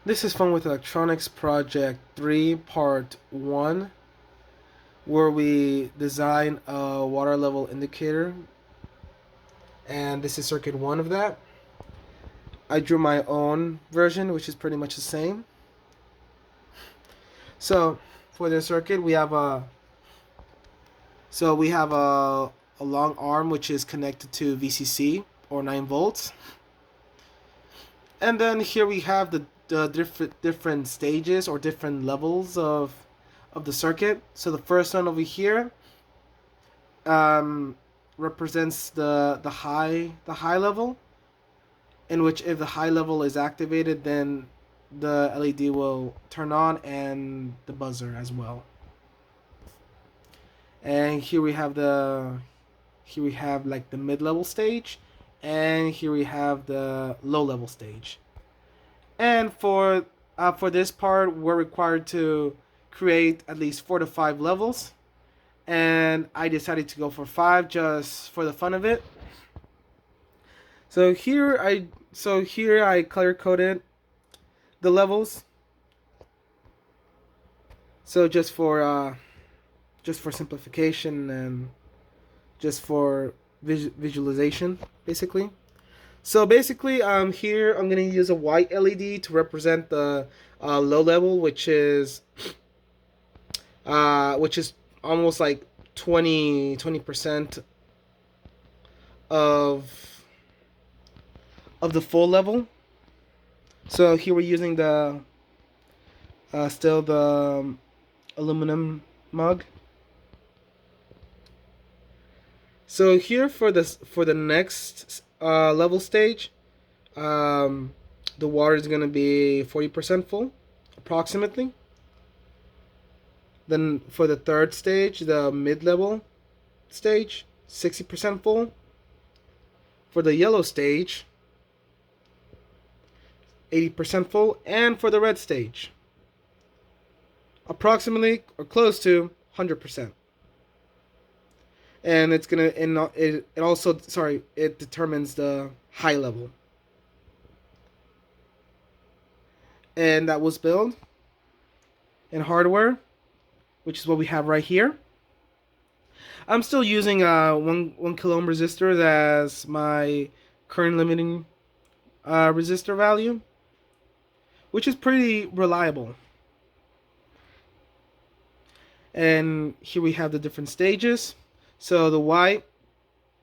This is Fun with Electronics Project 3 Part 1, where we design a water level indicator, and this is circuit 1 of that. I drew my own version, which is pretty much the same. So, for the circuit, we have a long arm which is connected to VCC or 9 volts. And then here we have the different stages or different levels of the circuit. So the first one over here um, represents the high level, in which if the high level is activated, then the LED will turn on and the buzzer as well. And here we have like the mid level stage, and here we have the low level stage. And for this part, we're required to create at least 4 to 5 levels, and I decided to go for 5 just for the fun of it. So here I color coded the levels. So just for simplification and just for visualization, basically. So basically, here I'm gonna use a white LED to represent the low level, which is almost like 20% of the full level. So here we're using the still the aluminum mug. So here for the next level stage, the water is gonna be 40% full, approximately. Then for the third stage, the mid-level stage, 60% full. For the yellow stage, 80% full, and for the red stage, approximately or close to 100%. And it determines the high level. And that was built in hardware, which is what we have right here. I'm still using 1 kilo ohm resistor as my current limiting resistor value, which is pretty reliable. And here we have the different stages. So the white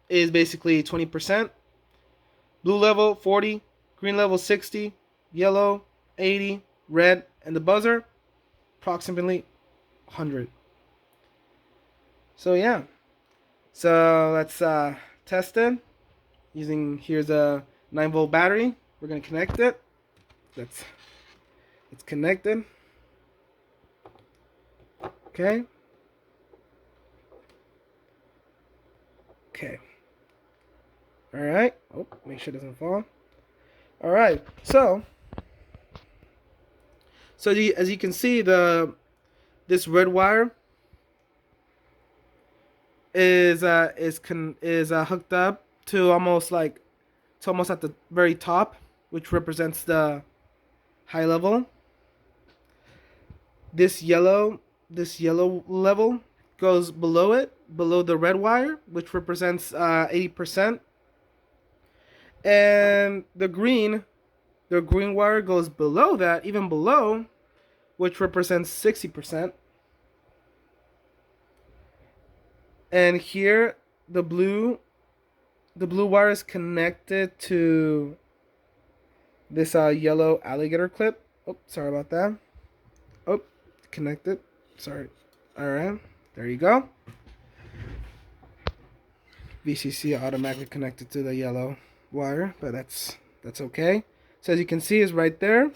is basically 20%, blue level 40, green level 60, yellow 80, red, and the buzzer approximately 100. So yeah, so let's test it using, here's a 9-volt battery. We're gonna connect it. It's connected. Okay. Okay. All right. Oh, make sure it doesn't fall. All right. As you can see, this red wire is hooked up to almost at the very top, which represents the high level. This yellow level goes below it, below the red wire, which represents 80%, and the green wire goes below that, even below, which represents 60%. And here the blue wire is connected to this yellow alligator clip. Oh, sorry about that. Oh, connected. Sorry. All right, there you go. VCC automatically connected to the yellow wire, but that's okay. So as you can see, is right there,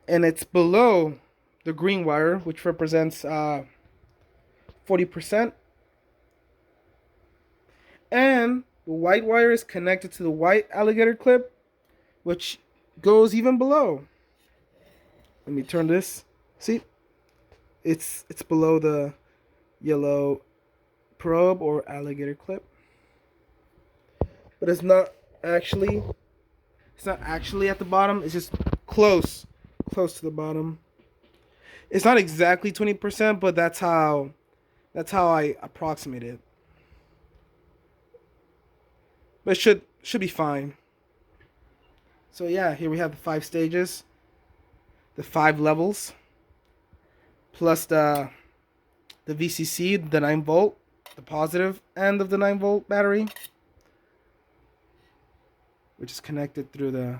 and it's below the green wire, which represents 40%, and the white wire is connected to the white alligator clip, which goes even below. Let me turn this. See, it's below the yellow probe or alligator clip, but it's not actually It's not actually at the bottom. It's just close to the bottom. It's not exactly 20%, but that's how I approximate it. But it should be fine. So yeah, here we have the 5 stages, the 5 levels, plus the VCC, the 9 volt, the positive end of the 9 volt battery, which is connected through the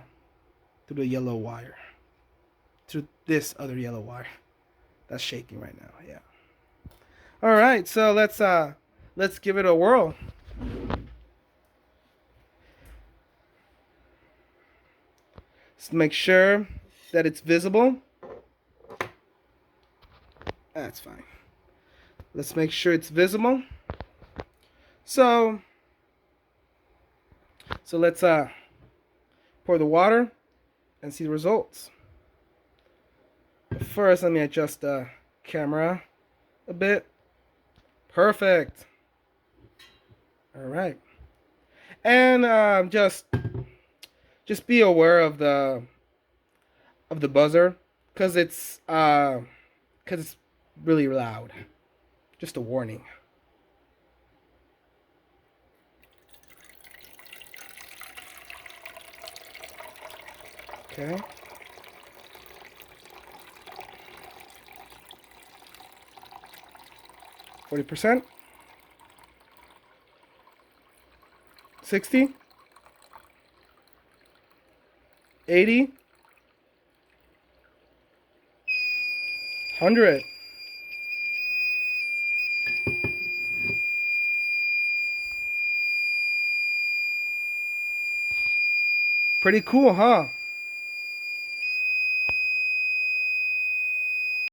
yellow wire, through this other yellow wire that's shaking right now. Yeah. All right, so let's give it a whirl. Just make sure that it's visible. That's fine. Let's make sure it's visible. So let's pour the water and see the results. But first, let me adjust the camera a bit. Perfect. All right. And just be aware of the buzzer, because it's really loud. Just a warning. Okay. %. 60. 80. 100. Pretty cool, huh?